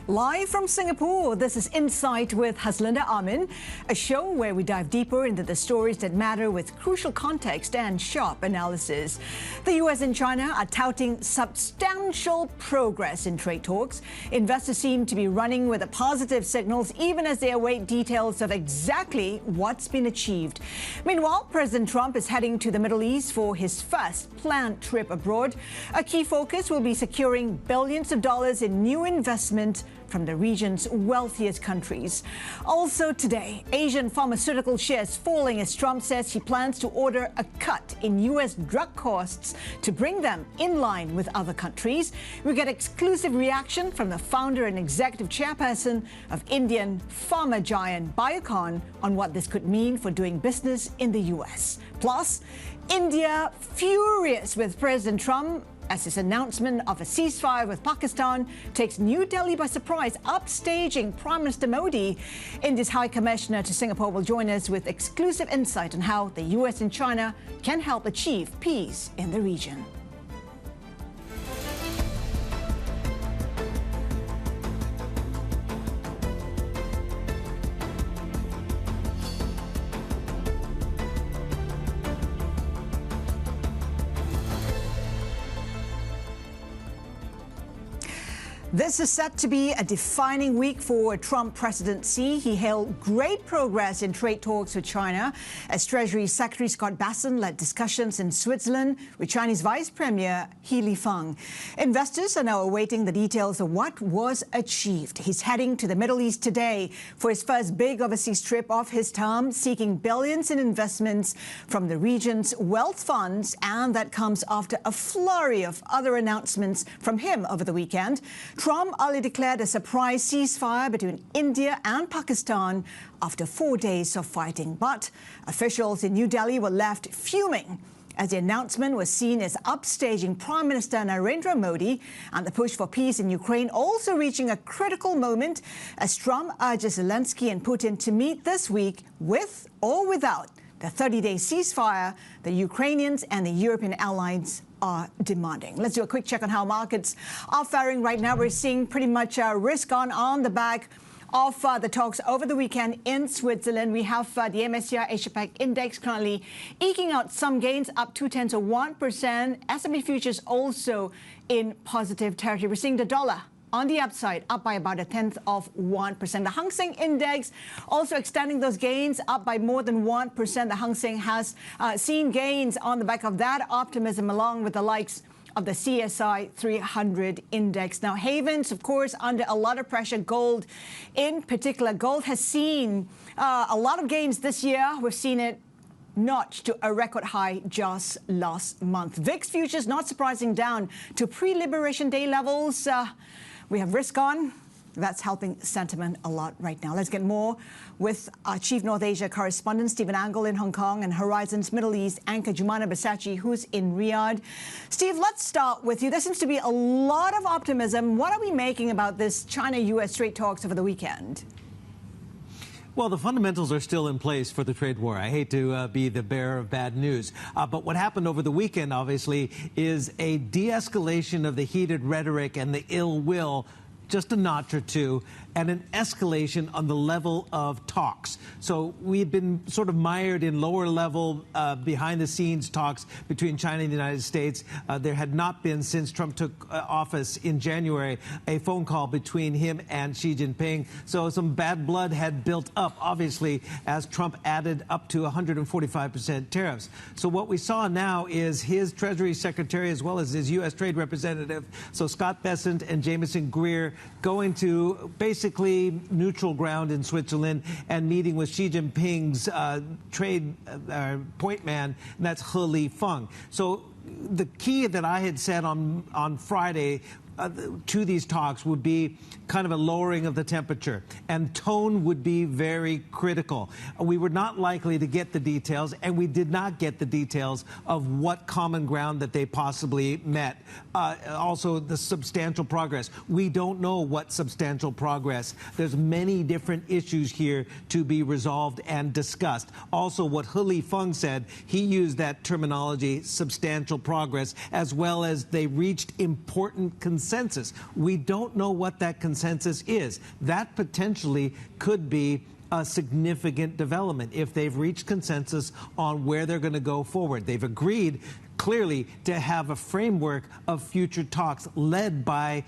Live from Singapore, this is Insight with Haslinda Amin, a show where we dive deeper into the stories that matter with crucial context and sharp analysis. The US and China are touting substantial progress in trade talks. Investors seem to be running with the positive signals even as they await details of exactly what's been achieved. Meanwhile, President Trump is heading to the Middle East for his first planned trip abroad. A key focus will be securing billions of dollars in new investment from the region's wealthiest countries. Also today, Asian pharmaceutical shares falling as Trump says he plans to order a cut in US drug costs to bring them in line with other countries. We get exclusive reaction from the founder and executive chairperson of Indian pharma giant Biocon on what this could mean for doing business in the US. Plus, India furious with President Trump as his announcement of a ceasefire with Pakistan takes New Delhi by surprise, upstaging Prime Minister Modi. India's High Commissioner to Singapore will join us with exclusive insight on how the US and China can help achieve peace in the region. This is set to be a defining week for Trump presidency. He hailed great progress in trade talks with China as Treasury Secretary Scott Bessent led discussions in Switzerland with Chinese Vice Premier He Lifeng. Investors are now awaiting the details of what was achieved. He's heading to the Middle East today for his first big overseas trip of his term, seeking billions in investments from the region's wealth funds, and that comes after a flurry of other announcements from him over the weekend. Trump early declared a surprise ceasefire between India and Pakistan after 4 days of fighting. But officials in New Delhi were left fuming as the announcement was seen as upstaging Prime Minister Narendra Modi, and the push for peace in Ukraine also reaching a critical moment as Trump urges Zelensky and Putin to meet this week with or without the 30-day ceasefire the Ukrainians and the European allies are demanding. Let's do a quick check on how markets are faring right now. We're seeing pretty much risk on the back of the talks over the weekend in Switzerland. We have the MSCI Asia-Pac Index currently eking out some gains, up 0.2%. S&P futures also in positive territory. We're seeing the dollar on the upside, up by about 0.1%. The Hang Seng Index also extending those gains, up by more than 1%. The Hang Seng has seen gains on the back of that optimism, along with the likes of the CSI 300 index. Now, havens, of course, under a lot of pressure. Gold in particular. Gold has seen a lot of gains this year. We've seen it notch to a record high just last month. VIX futures, not surprising, down to pre-Liberation Day levels. We have risk on. That's helping sentiment a lot right now. Let's get more with our Chief North Asia correspondent, Stephen Angle in Hong Kong, and Horizons Middle East anchor, Jumana Basachi, who's in Riyadh. Steve, let's start with you. There seems to be a lot of optimism. What are we making about this China-US trade talks over the weekend? Well, the fundamentals are still in place for the trade war. I hate to be the bearer of bad news. But what happened over the weekend, obviously, is a de-escalation of the heated rhetoric and the ill will, just a notch or two, and an escalation on the level of talks. So we've been sort of mired in lower level, behind-the-scenes talks between China and the United States. There had not been, since Trump took office in January, a phone call between him and Xi Jinping. So some bad blood had built up, obviously, as Trump added up to 145% tariffs. So what we saw now is his Treasury Secretary, as well as his U.S. Trade Representative, so Scott Bessent and Jamieson Greer, going to basically neutral ground in Switzerland and meeting with Xi Jinping's trade point man, and that's He Lifeng. So the key that I had said on Friday to these talks would be kind of a lowering of the temperature, and tone would be very critical. We were not likely to get the details, and we did not get the details of what common ground that they possibly met. Also, the substantial progress. We don't know what substantial progress. There's many different issues here to be resolved and discussed. Also, what He Lifeng said, he used that terminology, substantial progress, as well as they reached important consensus consensus. We don't know what that consensus is. That potentially could be a significant development if they've reached consensus on where they're going to go forward. They've agreed clearly to have a framework of future talks led by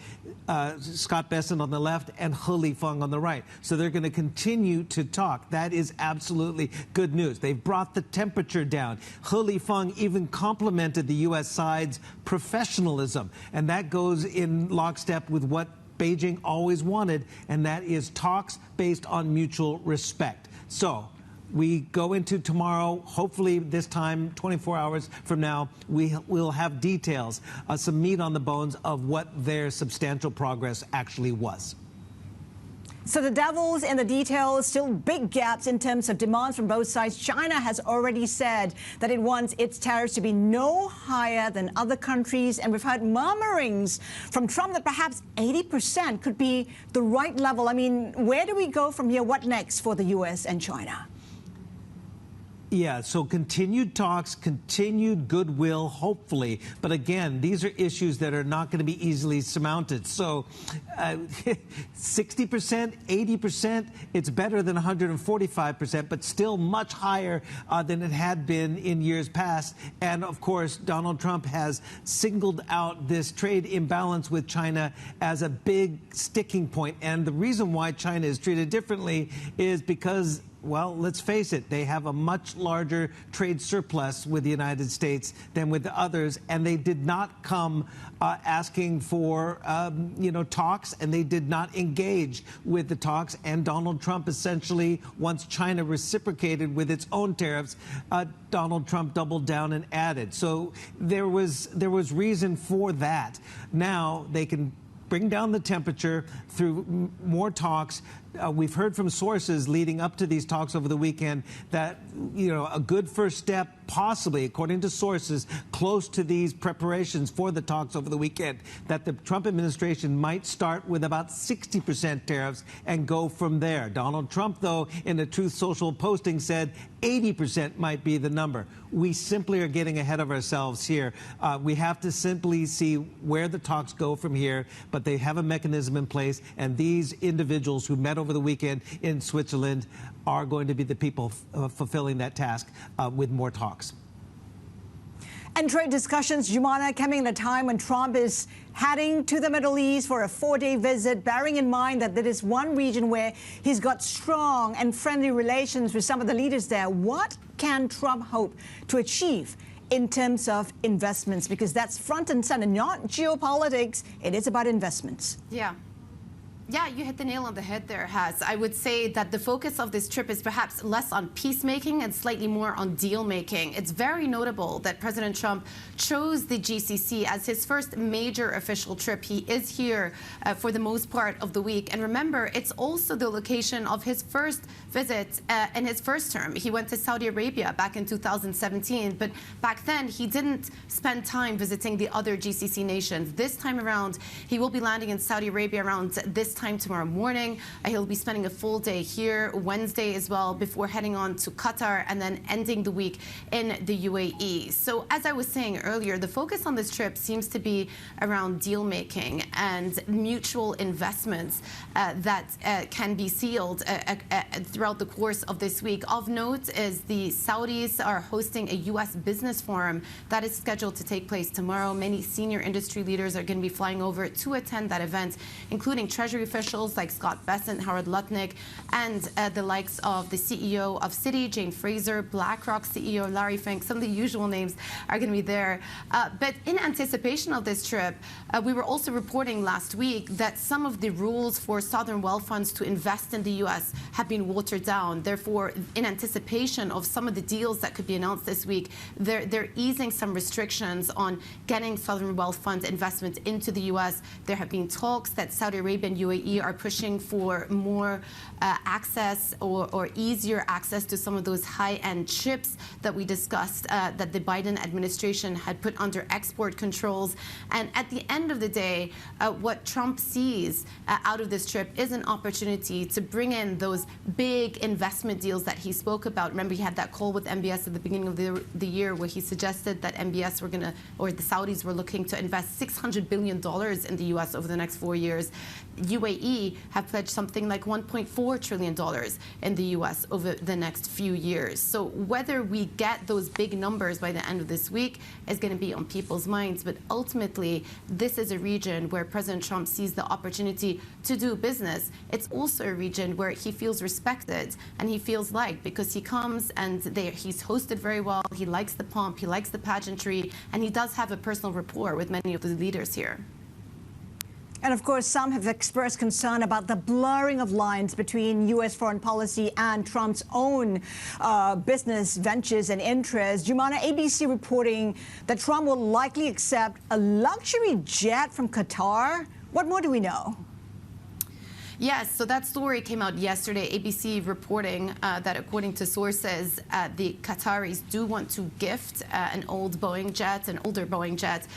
Scott Bessent on the left and He Lifeng on the right. So they're going to continue to talk. That is absolutely good news. They've brought the temperature down. He Lifeng even complimented the U.S. side's professionalism, and that goes in lockstep with what Beijing always wanted, and that is talks based on mutual respect. So we go into tomorrow, hopefully this time, 24 hours from now, we'll have details, some meat on the bones of what their substantial progress actually was. So the devil's in the details, still big gaps in terms of demands from both sides. China has already said that it wants its tariffs to be no higher than other countries. And we've heard murmurings from Trump that perhaps 80% could be the right level. I mean, where do we go from here? What next for the U.S. and China? Yeah, so continued talks, continued goodwill, hopefully. But again, these are issues that are not going to be easily surmounted. So 60%, 80%, it's better than 145%, but still much higher than it had been in years past. And of course, Donald Trump has singled out this trade imbalance with China as a big sticking point. And the reason why China is treated differently is because, well, let's face it, they have a much larger trade surplus with the United States than with the others, and they did not come asking for, talks, and they did not engage with the talks. And Donald Trump essentially, once China reciprocated with its own tariffs, Donald Trump doubled down and added. So there was reason for that. Now they can bring down the temperature through more talks. We've heard from sources leading up to these talks over the weekend that, a good first step, possibly, according to sources close to these preparations for the talks over the weekend, that the Trump administration might start with about 60% tariffs and go from there. Donald Trump, though, in a Truth Social posting said 80% might be the number. We simply are getting ahead of ourselves here. We have to simply see where the talks go from here, but they have a mechanism in place, and these individuals who met over the weekend in Switzerland are going to be the people fulfilling that task with more talks. And trade discussions, Jumana, coming at a time when Trump is heading to the Middle East for a 4-day visit, bearing in mind that there is one region where he's got strong and friendly relations with some of the leaders there. What can Trump hope to achieve in terms of investments? Because that's front and center, not geopolitics. It is about investments. Yeah, you hit the nail on the head there, Has. I would say that the focus of this trip is perhaps less on peacemaking and slightly more on deal-making. It's very notable that President Trump chose the GCC as his first major official trip. He is here for the most part of the week. And remember, it's also the location of his first visit in his first term. He went to Saudi Arabia back in 2017, but back then he didn't spend time visiting the other GCC nations. This time around, he will be landing in Saudi Arabia around this time tomorrow morning. He'll be spending a full day here, Wednesday as well, before heading on to Qatar and then ending the week in the UAE. So as I was saying earlier, the focus on this trip seems to be around deal making and mutual investments that can be sealed throughout the course of this week. Of note is the Saudis are hosting a U.S. business forum that is scheduled to take place tomorrow. Many senior industry leaders are going to be flying over to attend that event, including Treasury officials like Scott Bessent, Howard Lutnick, and the likes of the CEO of Citi, Jane Fraser, BlackRock CEO Larry Fink. Some of the usual names are going to be there. But in anticipation of this trip, we were also reporting last week that some of the rules for sovereign wealth funds to invest in the U.S. have been watered down. Therefore, in anticipation of some of the deals that could be announced this week, they're easing some restrictions on getting sovereign wealth fund investments into the U.S. There have been talks that Saudi Arabia and UAE UAE are pushing for more access or easier access to some of those high-end chips that we discussed that the Biden administration had put under export controls. And at the end of the day, what Trump sees out of this trip is an opportunity to bring in those big investment deals that he spoke about. Remember, he had that call with MBS at the beginning of the year where he suggested that MBS were going to, or the Saudis were looking to invest $600 billion in the U.S. over the next 4 years. UAE have pledged something like $1.4 trillion in the U.S. over the next few years. So whether we get those big numbers by the end of this week is going to be on people's minds. But ultimately, this is a region where President Trump sees the opportunity to do business. It's also a region where he feels respected and he feels liked because he comes and he's hosted very well. He likes the pomp, he likes the pageantry, and he does have a personal rapport with many of the leaders here. And of course, some have expressed concern about the blurring of lines between U.S. foreign policy and Trump's own business ventures and interests. Jumana, ABC reporting that Trump will likely accept a luxury jet from Qatar. What more do we know? Yes, so that story came out yesterday. ABC reporting that according to sources, the Qataris do want to gift an older Boeing jet,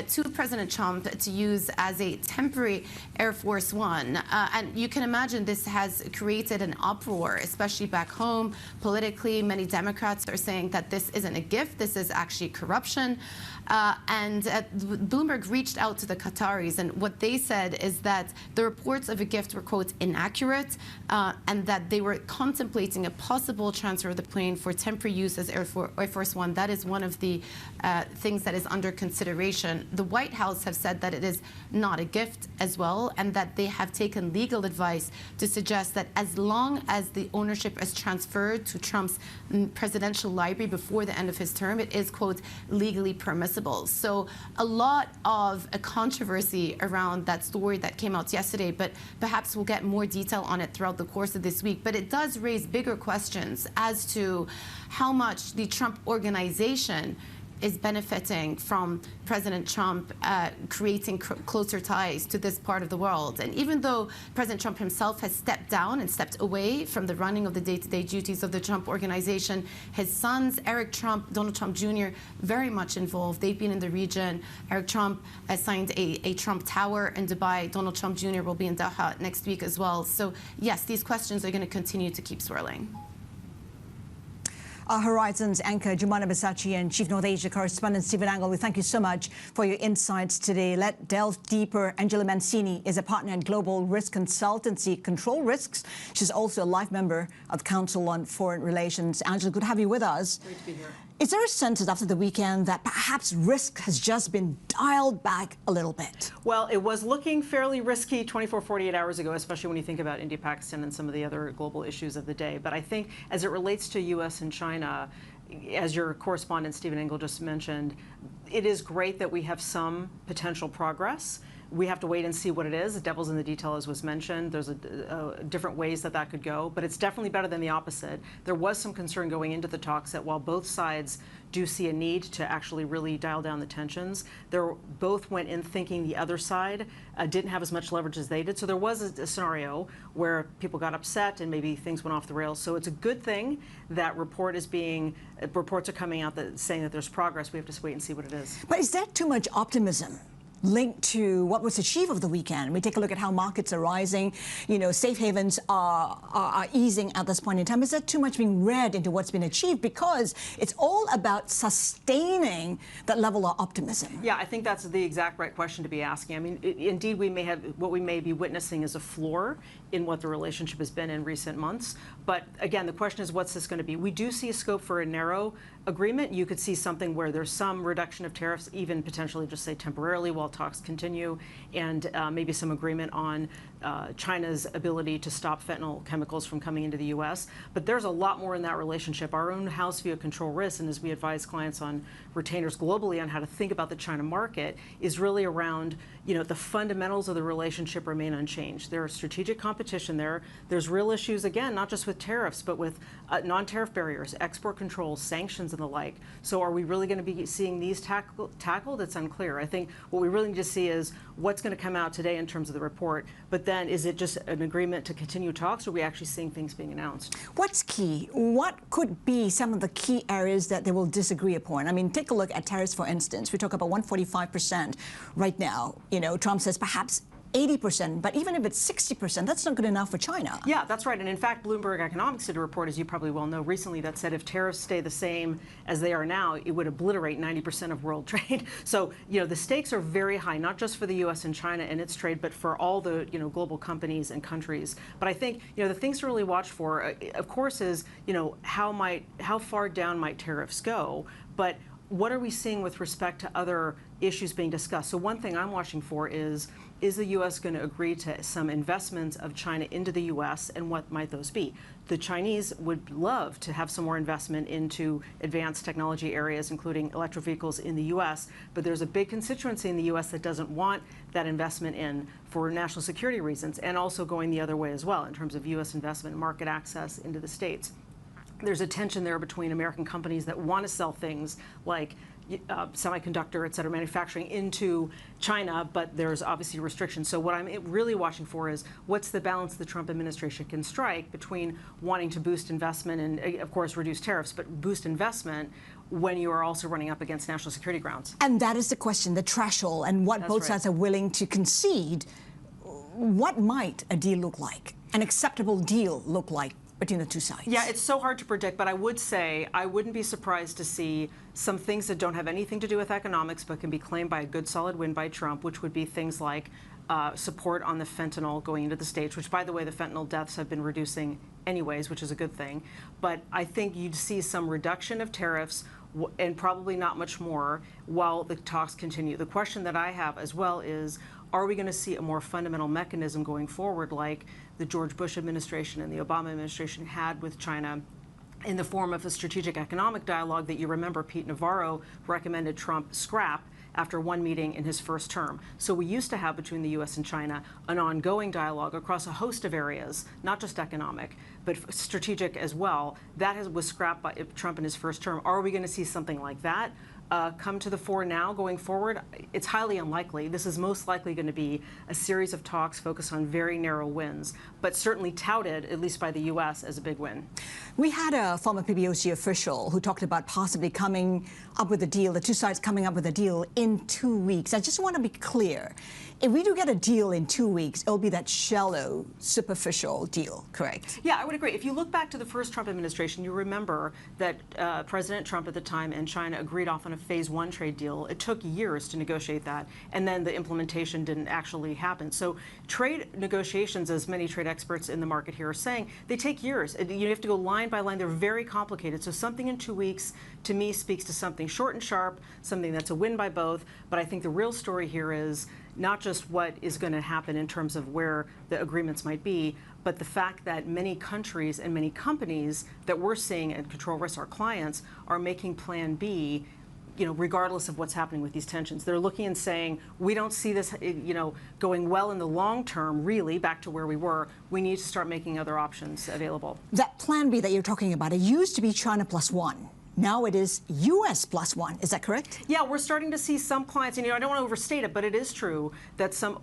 to President Trump to use as a temporary Air Force One. And you can imagine this has created an uproar, especially back home. Politically, many Democrats are saying that this isn't a gift, this is actually corruption. And Bloomberg reached out to the Qataris, and what they said is that the reports of a gift were, quote, inaccurate, and that they were contemplating a possible transfer of the plane for temporary use as Air Force One. That is one of the things that is under consideration. The White House have said that it is not a gift as well, and that they have taken legal advice to suggest that as long as the ownership is transferred to Trump's presidential library before the end of his term, it is, quote, legally permissible. So a lot of a controversy around that story that came out yesterday, but perhaps we'll get more detail on it throughout the course of this week. But it does raise bigger questions as to how much the Trump organization is benefiting from President Trump creating closer ties to this part of the world. And even though President Trump himself has stepped down and stepped away from the running of the day-to-day duties of the Trump organization, his sons, Eric Trump, Donald Trump Jr., very much involved. They've been in the region. Eric Trump signed a Trump Tower in Dubai. Donald Trump Jr. will be in Doha next week as well. So yes, these questions are going to continue to keep swirling. Horizons anchor Jumana Bassachi and Chief North Asia correspondent Stephen Angle, we thank you so much for your insights today. Let's delve deeper. Angela Mancini is a partner in global risk consultancy Control Risks. She's also a life member of the Council on Foreign Relations. Angela, good to have you with us. Great to be here. Is there a sense that after the weekend that perhaps risk has just been dialed back a little bit? Well, it was looking fairly risky 24, 48 hours ago, especially when you think about India, Pakistan, and some of the other global issues of the day. But I think as it relates to U.S. and China, as your correspondent Stephen Angle just mentioned, it is great that we have some potential progress. We have to wait and see what it is. The devil's in the detail, as was mentioned. There's different ways that could go, but it's definitely better than the opposite. There was some concern going into the talks that while both sides do see a need to actually really dial down the tensions, they both went in thinking the other side didn't have as much leverage as they did. So there was a scenario where people got upset and maybe things went off the rails. So it's a good thing that reports are coming out that saying that there's progress. We have to wait and see what it is. But is that too much optimism linked to what was achieved over the weekend? We take a look at how markets are rising. You know, safe havens are easing at this point in time. Is that too much being read into what's been achieved? Because it's all about sustaining that level of optimism. Yeah, I think that's the exact right question to be asking. I mean, indeed, what we may be witnessing is a floor in what the relationship has been in recent months. But again, the question is, what's this going to be? We do see a scope for a narrow agreement. You could see something where there's some reduction of tariffs, even potentially just say temporarily while talks continue, and maybe some agreement on China's ability to stop fentanyl chemicals from coming into the U.S. But there's a lot more in that relationship. Our own house view of Control Risks, and as we advise clients on retainers globally on how to think about the China market, is really around, the fundamentals of the relationship remain unchanged. There are strategic competition there. There's real issues, again, not just with tariffs, but with non-tariff barriers, export controls, sanctions, and the like. So are we really going to be seeing these tackled? It's unclear. I think what we really need to see is what's going to come out today in terms of the report, but then is it just an agreement to continue talks, or are we actually seeing things being announced? What's key? What could be some of the key areas that they will disagree upon? I mean, take a look at tariffs, for instance. We talk about 145% right now. You know, Trump says perhaps 80%, but even if it's 60%, that's not good enough for China. Yeah, that's right. And in fact, Bloomberg Economics did a report, as you probably well know, recently that said if tariffs stay the same as they are now, it would obliterate 90% of world trade. So, you know, the stakes are very high, not just for the U.S. and China and its trade, but for all the, you know, global companies and countries. But I think, you know, the things to really watch for, of course, is, you know, how far down might tariffs go? But what are we seeing with respect to other issues being discussed? So one thing I'm watching for is the U.S. going to agree to some investments of China into the U.S., and what might those be? The Chinese would love to have some more investment into advanced technology areas, including electric vehicles in the U.S., but there's a big constituency in the U.S. that doesn't want that investment in for national security reasons, and also going the other way as well in terms of U.S. investment and market access into the states. There's a tension there between American companies that want to sell things like semiconductor, et cetera, manufacturing into China, but there's obviously restrictions. So what I'm really watching for is what's the balance the Trump administration can strike between wanting to boost investment and, of course, reduce tariffs, but boost investment when you are also running up against national security grounds. And that is the question, the threshold, and what both sides are willing to concede. What might a deal look like, an acceptable deal look like between the two sides? Yeah, it's so hard to predict, but I would say I wouldn't be surprised to see some things that don't have anything to do with economics but can be claimed by a good solid win by Trump, which would be things like support on the fentanyl going into the States, which, by the way, the fentanyl deaths have been reducing anyways, which is a good thing. But I think you'd see some reduction of tariffs and probably not much more while the talks continue. The question that I have as well is, are we going to see a more fundamental mechanism going forward like the George Bush administration and the Obama administration had with China in the form of a strategic economic dialogue that you remember Pete Navarro recommended Trump scrap after one meeting in his first term. So we used to have between the U.S. and China an ongoing dialogue across a host of areas, not just economic, but strategic as well. That was scrapped by Trump in his first term. Are we going to see something like that come to the fore now going forward? It's highly unlikely. This is most likely going to be a series of talks focused on very narrow wins, but certainly touted, at least by the U.S., as a big win. We had a former PBOC official who talked about possibly coming up with a deal, the two sides coming up with a deal in 2 weeks. I just want to be clear. If we do get a deal in 2 weeks, it'll be that shallow, superficial deal, correct? Yeah, I would agree. If you look back to the first Trump administration, you remember that President Trump at the time and China agreed off on a phase one trade deal. It took years to negotiate that, and then the implementation didn't actually happen. So trade negotiations, as many trade experts in the market here are saying, they take years. You have to go line by line. They're very complicated. So something in 2 weeks, to me, speaks to something short and sharp, something that's a win by both. But I think the real story here is not just what is going to happen in terms of where the agreements might be, but the fact that many countries and many companies that we're seeing at Control Risk, our clients, are making Plan B, you know, regardless of what's happening with these tensions. They're looking and saying, we don't see this, you know, going well in the long term, really, back to where we were. We need to start making other options available. That Plan B that you're talking about, it used to be China +1. Now it is U.S. +1. Is that correct? Yeah, we're starting to see some clients, and I don't want to overstate it, but it is true that some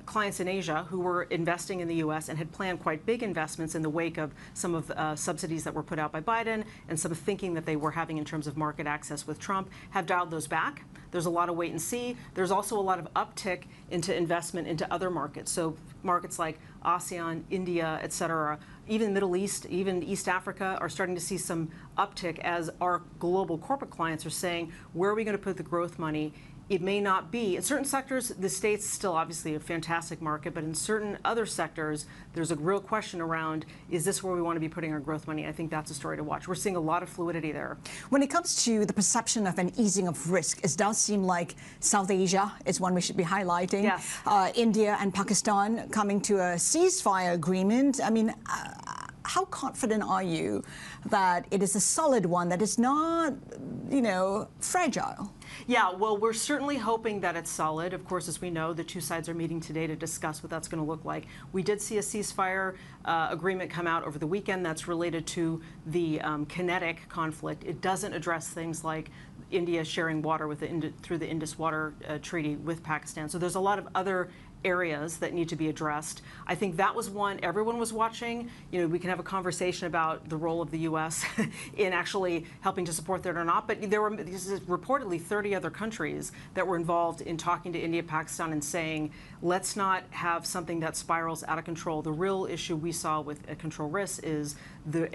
clients in Asia who were investing in the U.S. and had planned quite big investments in the wake of some of the subsidies that were put out by Biden and some thinking that they were having in terms of market access with Trump have dialed those back. There's a lot of wait and see. There's also a lot of uptick into investment into other markets. So markets like ASEAN, India, et cetera, even Middle East, even East Africa are starting to see some uptick as our global corporate clients are saying, where are we going to put the growth money? It may not be. In certain sectors, the States is still obviously a fantastic market, but in certain other sectors, there's a real question around, is this where we want to be putting our growth money? I think that's a story to watch. We're seeing a lot of fluidity there. When it comes to the perception of an easing of risk, it does seem like South Asia is one we should be highlighting. Yes. India and Pakistan coming to a ceasefire agreement. I mean, how confident are you that it is a solid one, that it's not, fragile? Yeah, well, we're certainly hoping that it's solid. Of course, as we know, the two sides are meeting today to discuss what that's going to look like. We did see a ceasefire agreement come out over the weekend that's related to the kinetic conflict. It doesn't address things like India sharing water with through the Indus Water Treaty with Pakistan. So there's a lot of other areas that need to be addressed. I think that was one everyone was watching. We can have a conversation about the role of the U.S. in actually helping to support that or not, but there were reportedly 30 other countries that were involved in talking to India, Pakistan, and saying, let's not have something that spirals out of control. The real issue we saw with control risks is the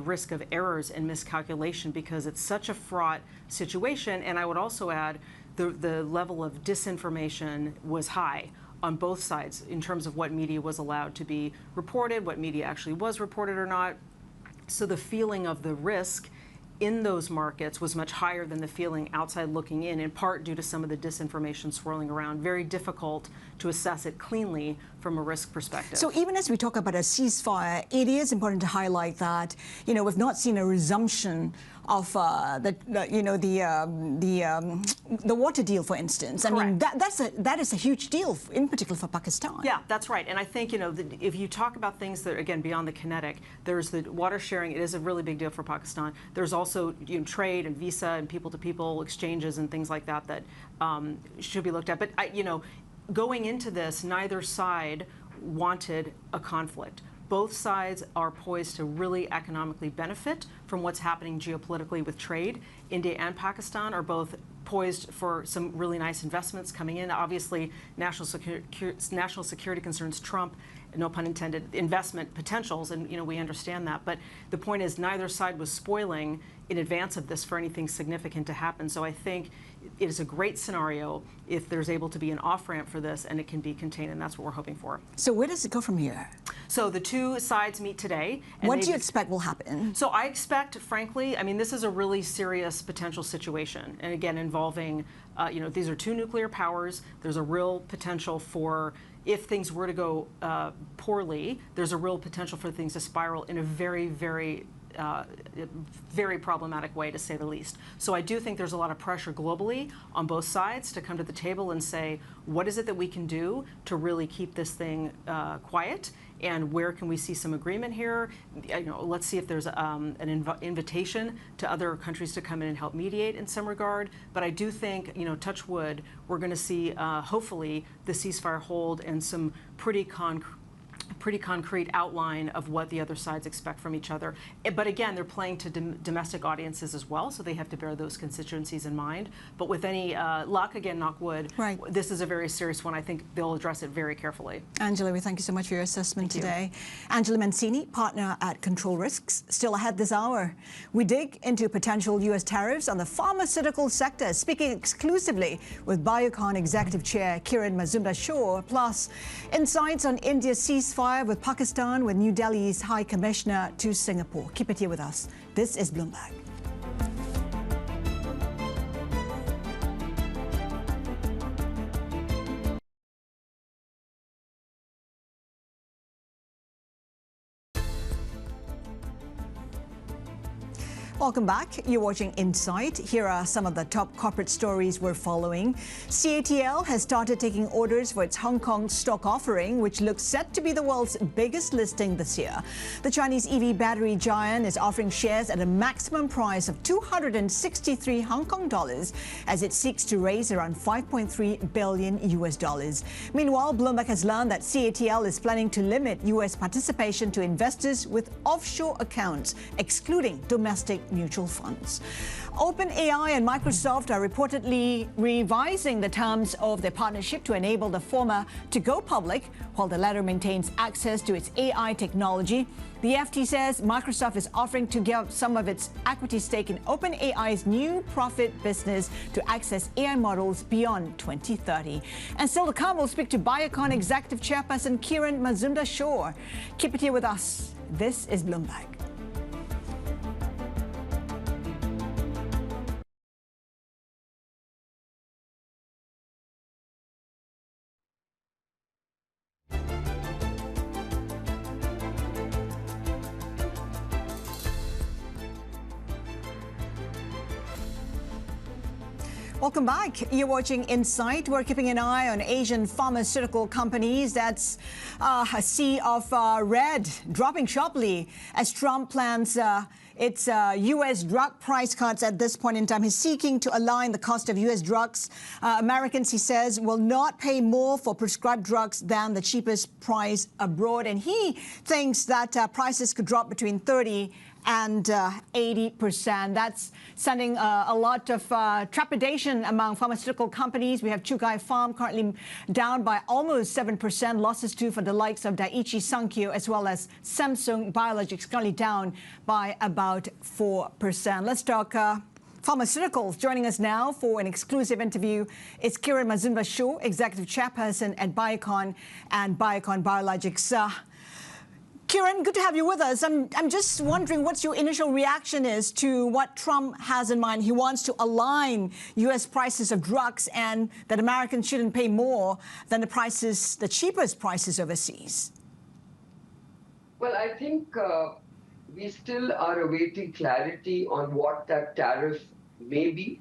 risk of errors and miscalculation, because it's such a fraught situation. And I would also add the level of disinformation was high on both sides in terms of what media was allowed to be reported, what media actually was reported or not. So the feeling of the risk in those markets was much higher than the feeling outside looking in part due to some of the disinformation swirling around. Very difficult to assess it cleanly from a risk perspective. So even as we talk about a ceasefire, it is important to highlight that, we've not seen a resumption of the water deal, for instance. Correct. I mean, that is a huge deal, in particular for Pakistan. Yeah, that's right. And I think, if you talk about things that, again, beyond the kinetic, there's the water sharing. It is a really big deal for Pakistan. There's also trade and visa and people-to-people exchanges and things like that that should be looked at. But, going into this, neither side wanted a conflict. Both sides are poised to really economically benefit from what's happening geopolitically with trade. India and Pakistan are both poised for some really nice investments coming in. Obviously, national security concerns trump, no pun intended, investment potentials, and we understand that. But the point is, neither side was spoiling in advance of this for anything significant to happen. So I think it is a great scenario if there's able to be an off-ramp for this and it can be contained, and that's what we're hoping for. So where does it go from here? So the two sides meet today. And what do you expect will happen? So I expect, frankly, this is a really serious potential situation. And again, involving, these are two nuclear powers. There's a real potential for, if things were to go poorly, there's a real potential for things to spiral in a very, very very problematic way, to say the least. So I do think there's a lot of pressure globally on both sides to come to the table and say, what is it that we can do to really keep this thing quiet? And where can we see some agreement here? Let's see if there's an invitation to other countries to come in and help mediate in some regard. But I do think, touch wood, we're going to see, hopefully, the ceasefire hold and some pretty concrete outline of what the other sides expect from each other. But again, they're playing to domestic audiences as well, so they have to bear those constituencies in mind. But with any luck, again, knock wood, right, this is a very serious one. I think they'll address it very carefully. Angela, we thank you so much for your assessment Thank today. Angela Mancini, partner at Control Risks. Still ahead this hour, we dig into potential U.S. tariffs on the pharmaceutical sector, speaking exclusively with Biocon Executive Chair Kiran Mazumdar-Shaw, plus insights on India's ceasefire with Pakistan, with New Delhi's High Commissioner to Singapore. Keep it here with us. This is Bloomberg. Welcome back. You're watching Insight. Here are some of the top corporate stories we're following. CATL has started taking orders for its Hong Kong stock offering, which looks set to be the world's biggest listing this year. The Chinese EV battery giant is offering shares at a maximum price of 263 Hong Kong dollars as it seeks to raise around 5.3 billion US dollars. Meanwhile, Bloomberg has learned that CATL is planning to limit US participation to investors with offshore accounts, excluding domestic mutual funds. OpenAI and Microsoft are reportedly revising the terms of their partnership to enable the former to go public, while the latter maintains access to its AI technology. The FT says Microsoft is offering to give up some of its equity stake in OpenAI's new profit business to access AI models beyond 2030. And still to come, we'll speak to Biocon Executive Chairperson Kiran Mazumdar-Shaw. Keep it here with us. This is Bloomberg. Welcome back. You're watching Insight. We're keeping an eye on Asian pharmaceutical companies. That's a sea of red dropping sharply as Trump plans its U.S. drug price cuts at this point in time. He's seeking to align the cost of U.S. drugs. Americans, he says, will not pay more for prescribed drugs than the cheapest price abroad. And he thinks that prices could drop between 30 and 80%. That's sending a lot of trepidation among pharmaceutical companies. We have Chugai Pharm currently down by almost 7%. Losses too for the likes of Daiichi Sankyo as well as Samsung Biologics currently down by about 4%. Let's talk pharmaceuticals. Joining us now for an exclusive interview is Kiran Mazumdar-Shaw, Executive Chairperson at Biocon and Biocon Biologics. Kiran, good to have you with us. I'm just wondering what your initial reaction is to what Trump has in mind. He wants to align U.S. prices of drugs and that Americans shouldn't pay more than the cheapest prices overseas. Well, I think we still are awaiting clarity on what that tariff may be.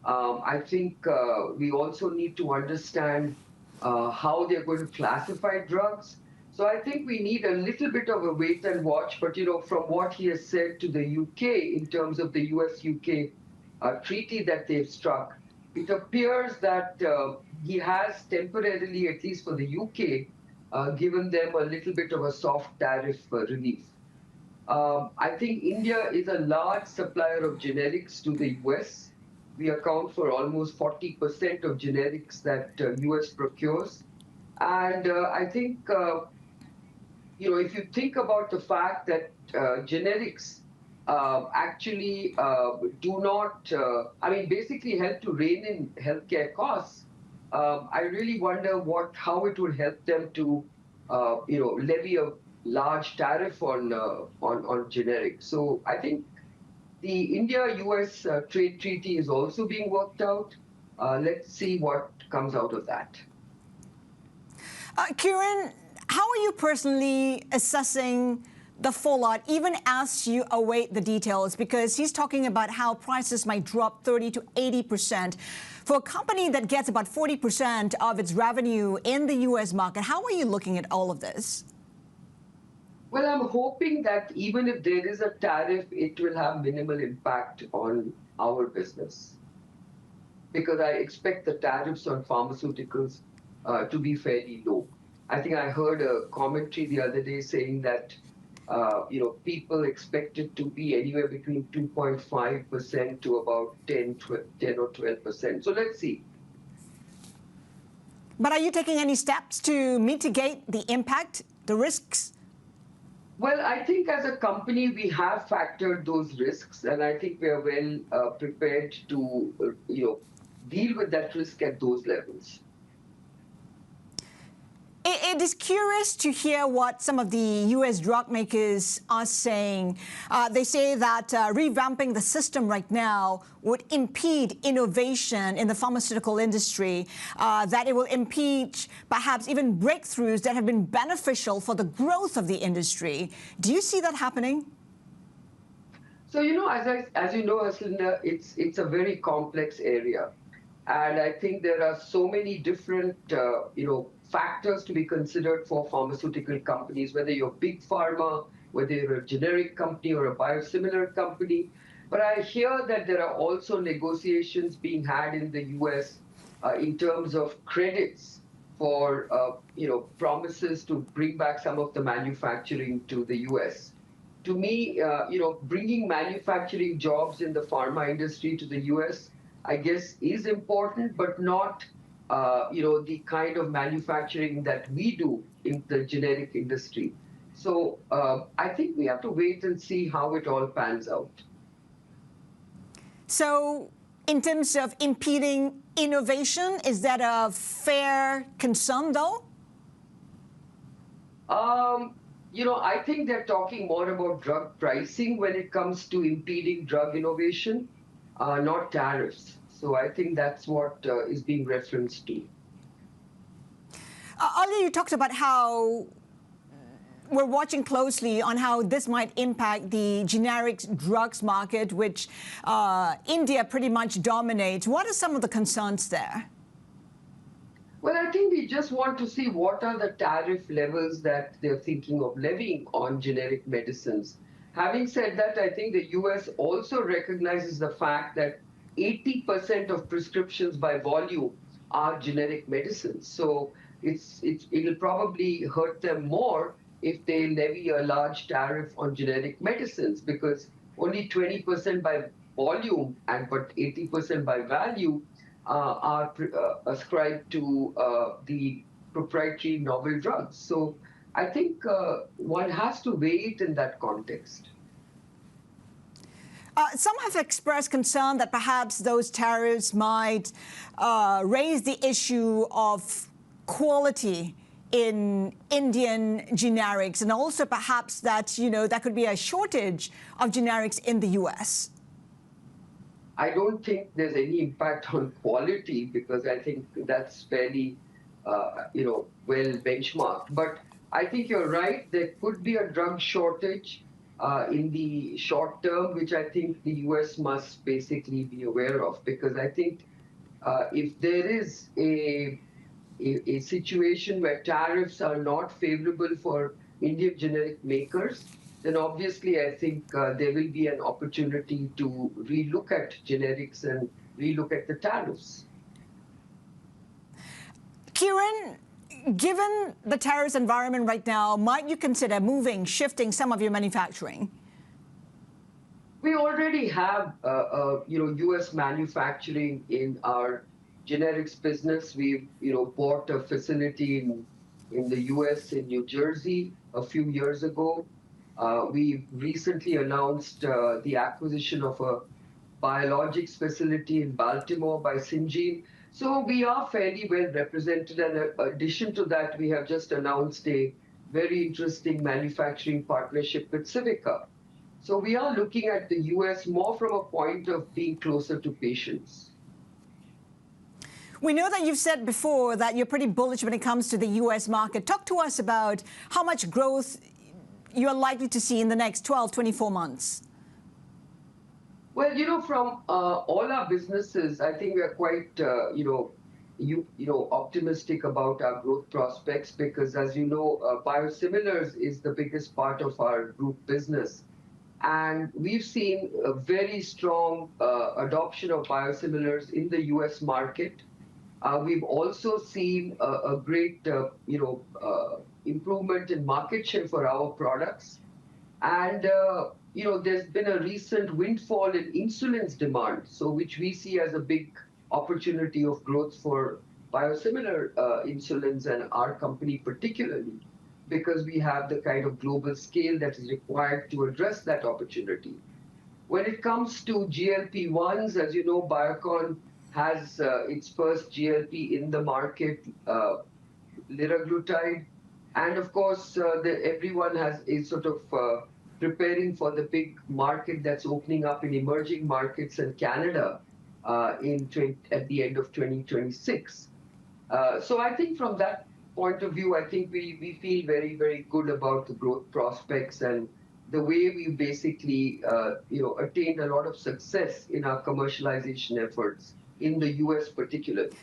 I think we also need to understand how they're going to classify drugs. So I think we need a little bit of a wait and watch. But, from what he has said to the UK in terms of the US-UK treaty that they've struck, it appears that he has temporarily, at least for the UK, given them a little bit of a soft tariff relief. I think India is a large supplier of generics to the US. We account for almost 40% of generics that US procures. And I think if you think about the fact that generics actually do not, basically help to rein in healthcare costs, I really wonder how it will help them to, levy a large tariff on generics. So I think the India-US trade treaty is also being worked out. Let's see what comes out of that. Kiran, how are you personally assessing the fallout, even as you await the details? Because he's talking about how prices might drop 30 to 80%. For a company that gets about 40% of its revenue in the U.S. market, how are you looking at all of this? Well, I'm hoping that even if there is a tariff, it will have minimal impact on our business. Because I expect the tariffs on pharmaceuticals to be fairly low. I think I heard a commentary the other day saying that, people expect it to be anywhere between 2.5% to about 10 or 12%. So let's see. But are you taking any steps to mitigate the impact, the risks? Well, I think as a company, we have factored those risks, and I think we are well prepared to, deal with that risk at those levels. It is curious to hear what some of the U.S. drug makers are saying. They say that revamping the system right now would impede innovation in the pharmaceutical industry, that it will impede perhaps even breakthroughs that have been beneficial for the growth of the industry. Do you see that happening? So, as you know, Haslinda, it's a very complex area. And I think there are so many different, factors to be considered for pharmaceutical companies, whether you're big pharma, whether you're a generic company or a biosimilar company. But I hear that there are also negotiations being had in the US in terms of credits for, promises to bring back some of the manufacturing to the US. To me, bringing manufacturing jobs in the pharma industry to the US, I guess, is important, but not the kind of manufacturing that we do in the generic industry. So I think we have to wait and see how it all pans out. So in terms of impeding innovation, is that a fair concern, though? I think they're talking more about drug pricing when it comes to impeding drug innovation, not tariffs. So I think that's what is being referenced to. Earlier you talked about how we're watching closely on how this might impact the generic drugs market, which India pretty much dominates. What are some of the concerns there? Well, I think we just want to see what are the tariff levels that they're thinking of levying on generic medicines. Having said that, I think the US also recognizes the fact that 80% of prescriptions by volume are generic medicines. So it'll probably hurt them more if they levy a large tariff on generic medicines, because only 20% by volume but 80% by value are ascribed to the proprietary novel drugs. So I think one has to weigh it in that context. Some have expressed concern that perhaps those tariffs might raise the issue of quality in Indian generics, and also perhaps that, there could be a shortage of generics in the US. I don't think there's any impact on quality, because I think that's fairly, well benchmarked. But I think you're right. There could be a drug shortage in the short term, which I think the US must basically be aware of, because I think if there is a situation where tariffs are not favorable for Indian generic makers, then obviously I think there will be an opportunity to relook at generics and relook at the tariffs. Kiran, given the tariffs environment right now, might you consider shifting some of your manufacturing? We already have, U.S. manufacturing in our generics business. We've, bought a facility in the U.S. in New Jersey a few years ago. We recently announced the acquisition of a biologics facility in Baltimore by Syngene. So we are fairly well represented. And in addition to that, we have just announced a very interesting manufacturing partnership with Civica. So we are looking at the US more from a point of being closer to patients. We know that you've said before that you're pretty bullish when it comes to the US market. Talk to us about how much growth you're likely to see in the next 12, 24 months. Well, from all our businesses, I think we are quite, optimistic about our growth prospects, because, as you know, biosimilars is the biggest part of our group business. And we've seen a very strong adoption of biosimilars in the US market. We've also seen a great, improvement in market share for our products. And, there's been a recent windfall in insulin's demand, so which we see as a big opportunity of growth for biosimilar insulins, and our company particularly, because we have the kind of global scale that is required to address that opportunity. When it comes to GLP-1s, as you know, Biocon has its first GLP in the market, liraglutide. And of course, everyone is sort of preparing for the big market that's opening up in emerging markets and Canada at the end of 2026. So I think from that point of view, I think we feel very, very good about the growth prospects and the way we basically, attained a lot of success in our commercialization efforts in the US particularly.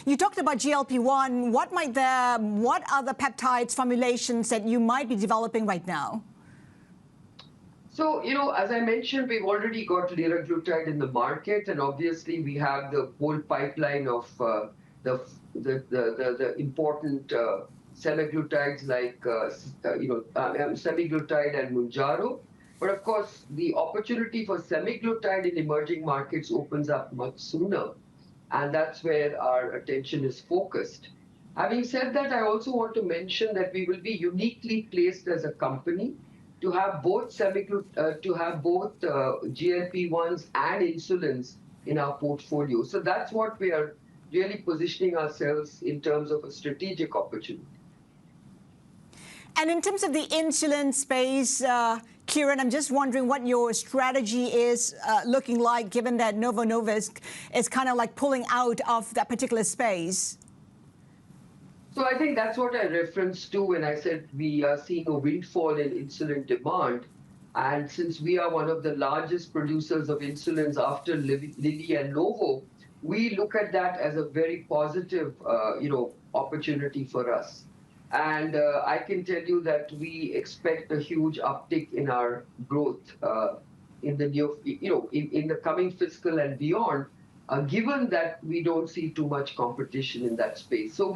You talked about GLP-1. What other peptides formulations that you might be developing right now? So, as I mentioned, we've already got liraglutide in the market, and obviously we have the whole pipeline of the important semaglutides like, semaglutide and Mounjaro. But of course, the opportunity for semaglutide in emerging markets opens up much sooner. And that's where our attention is focused. Having said that, I also want to mention that we will be uniquely placed as a company to have both GLP-1s and insulins in our portfolio. So that's what we are really positioning ourselves in terms of a strategic opportunity. And in terms of the insulin space, Kiran, I'm just wondering what your strategy is looking like, given that Novo Nordisk is kind of like pulling out of that particular space. So I think that's what I referenced to when I said we are seeing a windfall in insulin demand. And since we are one of the largest producers of insulins after Lilly and Novo, we look at that as a very positive, opportunity for us. And I can tell you that we expect a huge uptick in our growth in the in the coming fiscal and beyond, given that we don't see too much competition in that space. So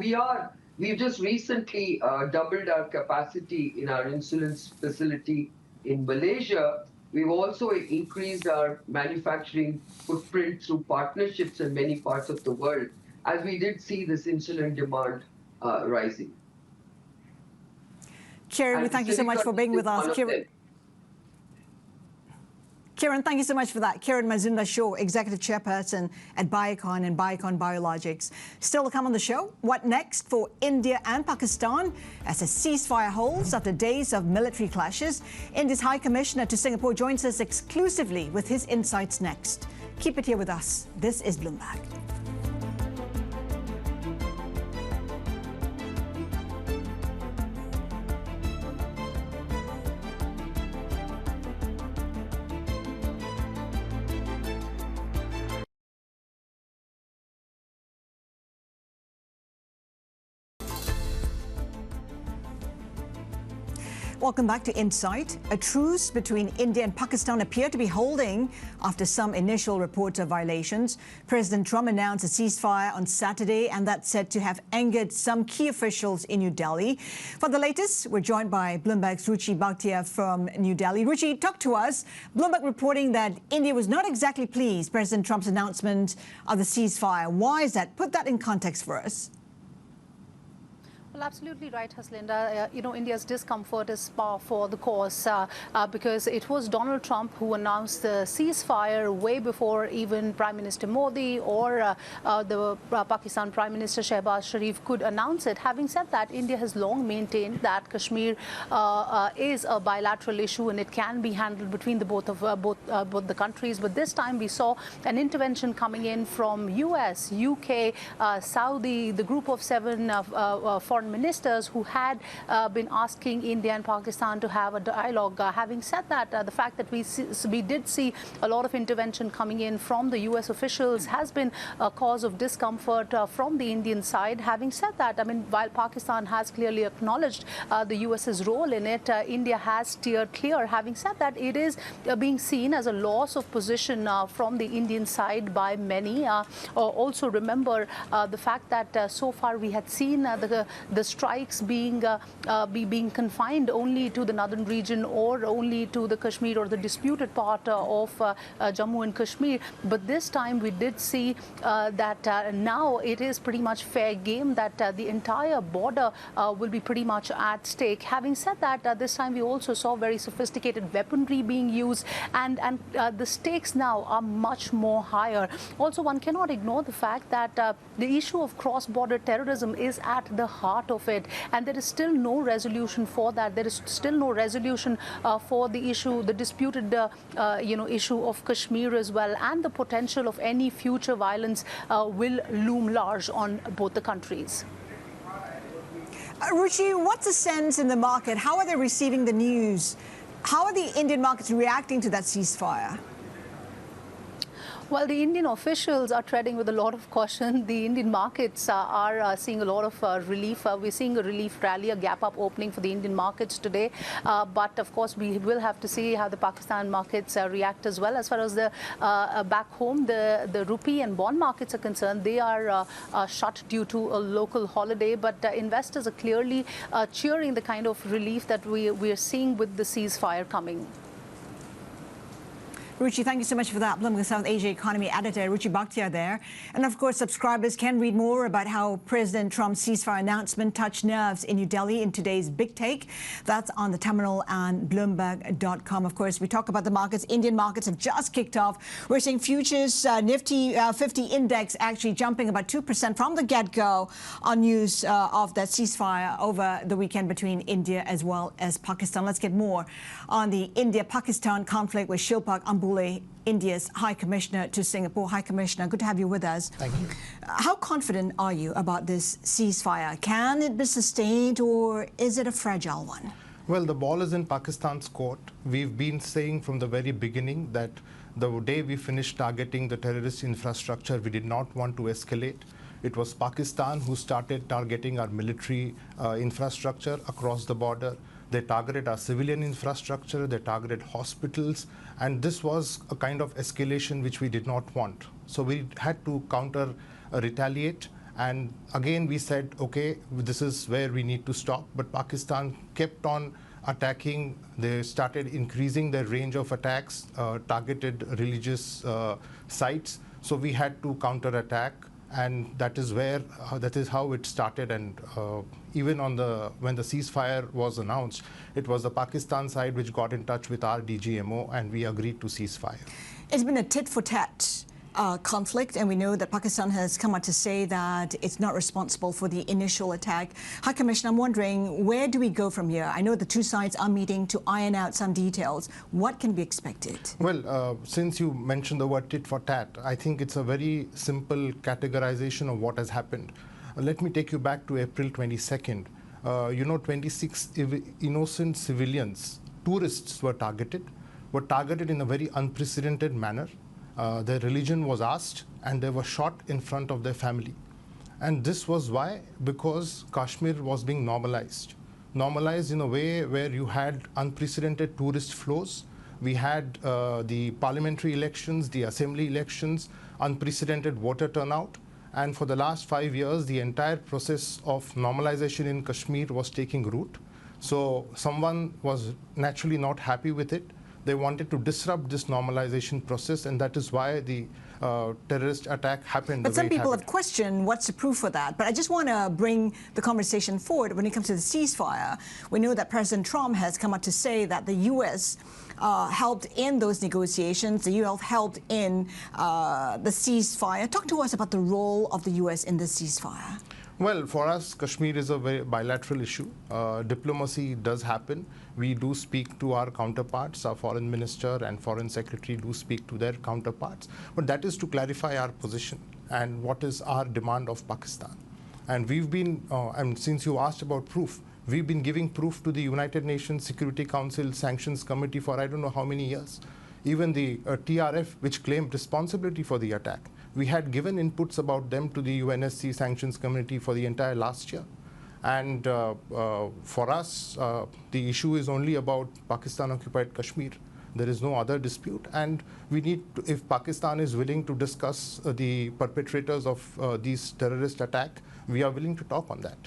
we've just recently doubled our capacity in our insulin facility in Malaysia. We've also increased our manufacturing footprint through partnerships in many parts of the world, as we did see this insulin demand rising. Kiran, thank you so much for being with us. Kiran, thank you so much for that. Kiran Mazumdar-Shaw, Executive Chairperson at Biocon and Biocon Biologics. Still to come on the show, what next for India and Pakistan as a ceasefire holds after days of military clashes? India's High Commissioner to Singapore joins us exclusively with his insights next. Keep it here with us. This is Bloomberg. Welcome back to Insight. A truce between India and Pakistan appeared to be holding after some initial reports of violations. President Trump announced a ceasefire on Saturday, and that's said to have angered some key officials in New Delhi. For the latest, we're joined by Bloomberg's Ruchi Bhatia from New Delhi. Ruchi, talk to us. Bloomberg reporting that India was not exactly pleased President Trump's announcement of the ceasefire. Why is that? Put that in context for us. Well, absolutely right, Haslinda. India's discomfort is par for the course because it was Donald Trump who announced the ceasefire way before even Prime Minister Modi or the Pakistan Prime Minister Shehbaz Sharif could announce it. Having said that, India has long maintained that Kashmir is a bilateral issue and it can be handled between the both the countries. But this time we saw an intervention coming in from US, UK, Saudi, the group of 7 foreign ministers who had been asking India and Pakistan to have a dialogue. Having said that, the fact that we did see a lot of intervention coming in from the US officials has been a cause of discomfort from the Indian side. Having said that, I mean, while Pakistan has clearly acknowledged the US's role in it, India has steered clear. Having said that, it is being seen as a loss of position from the Indian side by many. Also remember the fact that so far we had seen the strikes being confined only to the northern region or only to the Kashmir or the disputed part of Jammu and Kashmir. But this time we did see that now it is pretty much fair game, that the entire border will be pretty much at stake. Having said that, this time we also saw very sophisticated weaponry being used, and the stakes now are much more higher. Also, one cannot ignore the fact that the issue of cross-border terrorism is at the heart of it, and there is still no resolution for that. There is still no resolution for the issue, the disputed issue of Kashmir as well, and the potential of any future violence will loom large on both the countries. Ruchi, what's the sense in the market? How are they receiving the news? How are the Indian markets reacting to that ceasefire? Well, the Indian officials are treading with a lot of caution. The Indian markets are seeing a lot of relief. We're seeing a relief rally, a gap-up opening for the Indian markets today. But, of course, we will have to see how the Pakistan markets react as well. As far as the back home, the rupee and bond markets are concerned, they are shut due to a local holiday. But investors are clearly cheering the kind of relief that we are seeing with the ceasefire coming. Ruchi, thank you so much for that. Bloomberg South Asia Economy Editor, Ruchi Bhatia there. And of course, subscribers can read more about how President Trump's ceasefire announcement touched nerves in New Delhi in today's Big Take. That's on the terminal and Bloomberg.com. Of course, we talk about the markets. Indian markets have just kicked off. We're seeing futures Nifty 50 index actually jumping about 2% from the get-go on news of that ceasefire over the weekend between India as well as Pakistan. Let's get more on the India-Pakistan conflict with Shilpak, Ambule, Ambule, India's High Commissioner to Singapore. High Commissioner, good to have you with us. Thank you. How confident are you about this ceasefire? Can it be sustained, or is it a fragile one? Well, the ball is in Pakistan's court. We've been saying from the very beginning that the day we finished targeting the terrorist infrastructure, we did not want to escalate. It was Pakistan who started targeting our military infrastructure across the border. They targeted our civilian infrastructure, they targeted hospitals, and this was a kind of escalation which we did not want. So we had to retaliate, and again we said, okay, this is where we need to stop, but Pakistan kept on attacking. They started increasing their range of attacks, targeted religious sites, so we had to counterattack. And that is how it started. And even when the ceasefire was announced, it was the Pakistan side which got in touch with our DGMO, and we agreed to ceasefire. It's been a tit-for-tat conflict, and we know that Pakistan has come out to say that it's not responsible for the initial attack. High Commissioner, I'm wondering, where do we go from here? I know the two sides are meeting to iron out some details. What can be expected? Well, since you mentioned the word tit-for-tat, I think it's a very simple categorization of what has happened. Let me take you back to April 22nd. 26 innocent civilians, tourists were targeted in a very unprecedented manner. Their religion was asked, and they were shot in front of their family. And this was why? Because Kashmir was being normalized in a way where you had unprecedented tourist flows. We had the parliamentary elections, the assembly elections, unprecedented voter turnout. And for the last 5 years, the entire process of normalization in Kashmir was taking root. So someone was naturally not happy with it. They wanted to disrupt this normalization process, and that is why the terrorist attack happened. But some people have questioned what's the proof for that. But I just want to bring the conversation forward when it comes to the ceasefire. We know that President Trump has come out to say that the U.S. Helped in those negotiations. The U.S. helped in the ceasefire. Talk to us about the role of the U.S. in the ceasefire. Well, for us, Kashmir is a very bilateral issue. Diplomacy does happen. We do speak to our counterparts. Our foreign minister and foreign secretary do speak to their counterparts. But that is to clarify our position and what is our demand of Pakistan. And we've been, and since you asked about proof, we've been giving proof to the United Nations Security Council Sanctions Committee for I don't know how many years. Even the TRF, which claimed responsibility for the attack, we had given inputs about them to the UNSC Sanctions Committee for the entire last year. And for us, the issue is only about Pakistan-occupied Kashmir. There is no other dispute. And we need to, if Pakistan is willing to discuss the perpetrators of these terrorist attacks, we are willing to talk on that.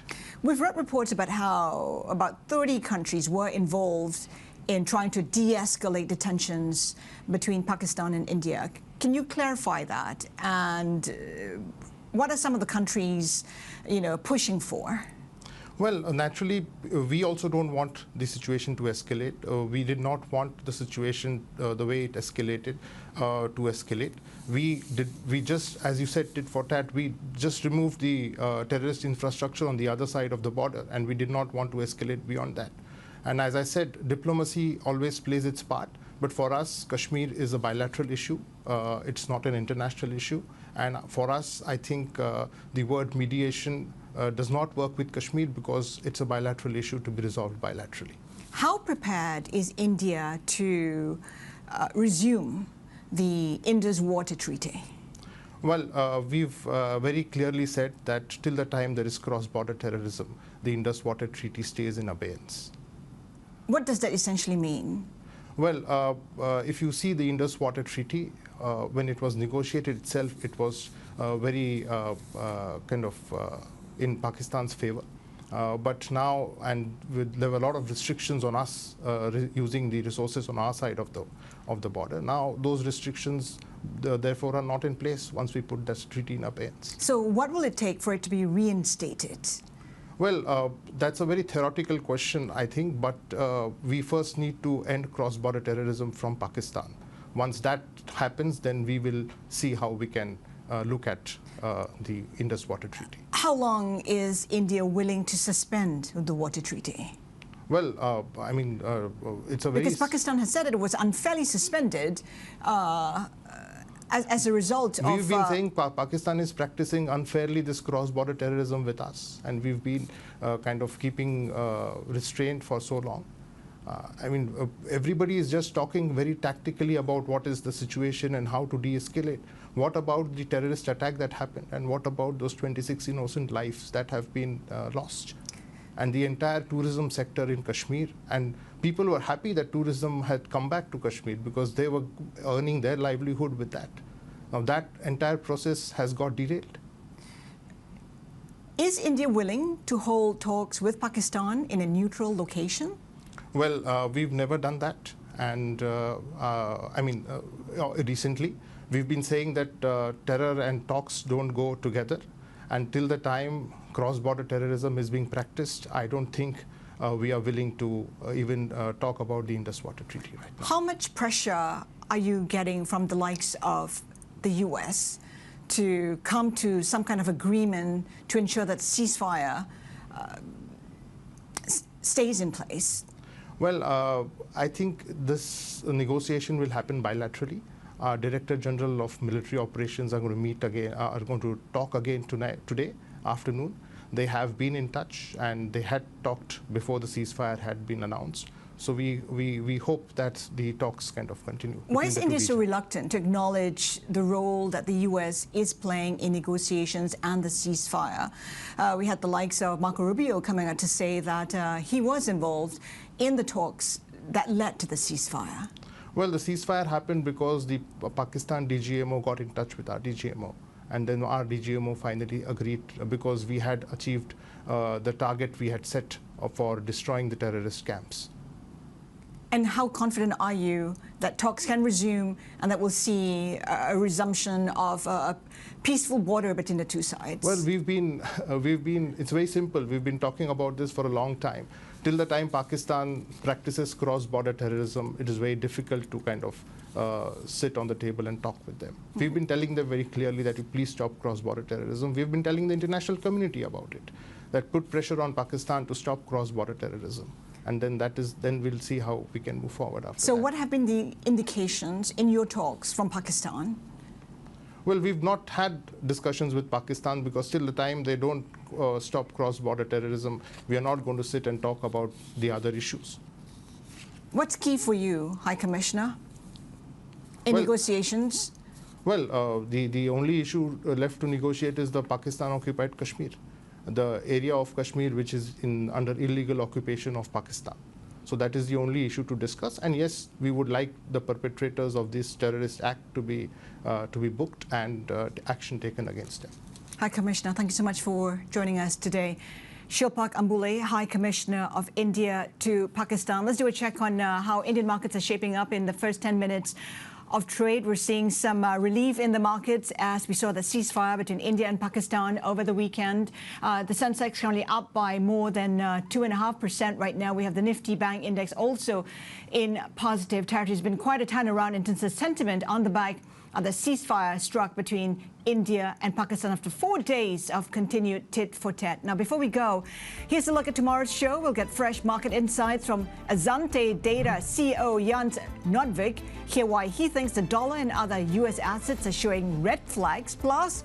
We've read reports about how about 30 countries were involved in trying to de-escalate the tensions between Pakistan and India. Can you clarify that? And what are some of the countries, pushing for? Well, naturally, we also don't want the situation to escalate. We did not want the situation, the way it escalated, to escalate. We just, as you said, tit for tat, we just removed the terrorist infrastructure on the other side of the border, and we did not want to escalate beyond that. And as I said, diplomacy always plays its part. But for us, Kashmir is a bilateral issue. It's not an international issue. And for us, I think the word mediation does not work with Kashmir because it's a bilateral issue to be resolved bilaterally. How prepared is India to resume the Indus Water Treaty? Well, we've very clearly said that till the time there is cross-border terrorism, the Indus Water Treaty stays in abeyance. What does that essentially mean? Well, if you see the Indus Water Treaty, when it was negotiated itself, it was very in Pakistan's favor. But now, there were a lot of restrictions on us using the resources on our side of the border. Now, those restrictions, therefore, are not in place once we put that treaty in abeyance. So what will it take for it to be reinstated? Well, that's a very theoretical question, I think, but we first need to end cross-border terrorism from Pakistan. Once that happens, then we will see how we can look at the Indus Water Treaty. How long is India willing to suspend the water treaty? Well, I mean, it's a very... Because Pakistan has said it was unfairly suspended as a result of... We've been saying Pakistan is practicing unfairly this cross-border terrorism with us, and we've been kind of keeping restraint for so long. I mean, everybody is just talking very tactically about what is the situation and how to de-escalate. What about the terrorist attack that happened? And what about those 26 innocent lives that have been lost? And the entire tourism sector in Kashmir. And people were happy that tourism had come back to Kashmir because they were earning their livelihood with that. Now that entire process has got derailed. Is India willing to hold talks with Pakistan in a neutral location? Well, we've never done that. And I mean, recently, we've been saying that terror and talks don't go together. Until the time cross-border terrorism is being practiced, I don't think we are willing to even talk about the Indus Water Treaty right now. How much pressure are you getting from the likes of the US to come to some kind of agreement to ensure that ceasefire stays in place? Well, I think this negotiation will happen bilaterally. Our Director General of Military Operations are going to meet again, are going to talk again today afternoon. They have been in touch and they had talked before the ceasefire had been announced. So we hope that the talks kind of continue. Why is India so reluctant to acknowledge the role that the US is playing in negotiations and the ceasefire? We had the likes of Marco Rubio coming out to say that he was involved in the talks that led to the ceasefire. Well, the ceasefire happened because the Pakistan DGMO got in touch with our DGMO. And then our DGMO finally agreed because we had achieved the target we had set for destroying the terrorist camps. And how confident are you that talks can resume and that we'll see a resumption of a peaceful border between the two sides? Well, it's very simple. We've been talking about this for a long time. Till the time Pakistan practices cross-border terrorism, it is very difficult to kind of sit on the table and talk with them. Mm-hmm. We've been telling them very clearly that you please stop cross-border terrorism. We've been telling the international community about it, that put pressure on Pakistan to stop cross-border terrorism. And then we'll see how we can move forward after So that. what have been the indications in your talks from Pakistan? Well, we've not had discussions with Pakistan because till the time they don't stop cross-border terrorism, we are not going to sit and talk about the other issues. What's key for you, High Commissioner, in negotiations? Well, the only issue left to negotiate is the Pakistan-occupied Kashmir, the area of Kashmir which is under illegal occupation of Pakistan. So that is the only issue to discuss. And yes, we would like the perpetrators of this terrorist act to be booked and action taken against them. High Commissioner, thank you so much for joining us today. Shilpak Ambule, High Commissioner of India to Pakistan. Let's do a check on how Indian markets are shaping up in the first 10 minutes of trade. We're seeing some relief in the markets as we saw the ceasefire between India and Pakistan over the weekend. The Sensex currently up by more than 2.5% right now. We have the Nifty Bank Index also in positive territory. There's been quite a turnaround in terms of sentiment on the back of the ceasefire struck between India and Pakistan after 4 days of continued tit-for-tat. Now, before we go, here's a look at tomorrow's show. We'll get fresh market insights from Azante Data CEO Jans Nordvik. Hear why he thinks the dollar and other U.S. assets are showing red flags. Plus,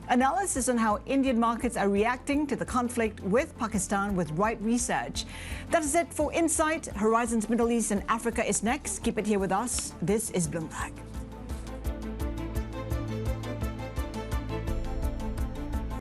analysis on how Indian markets are reacting to the conflict with Pakistan with right research. That is it for Insight. Horizons Middle East and Africa is next. Keep it here with us. This is Bloomberg.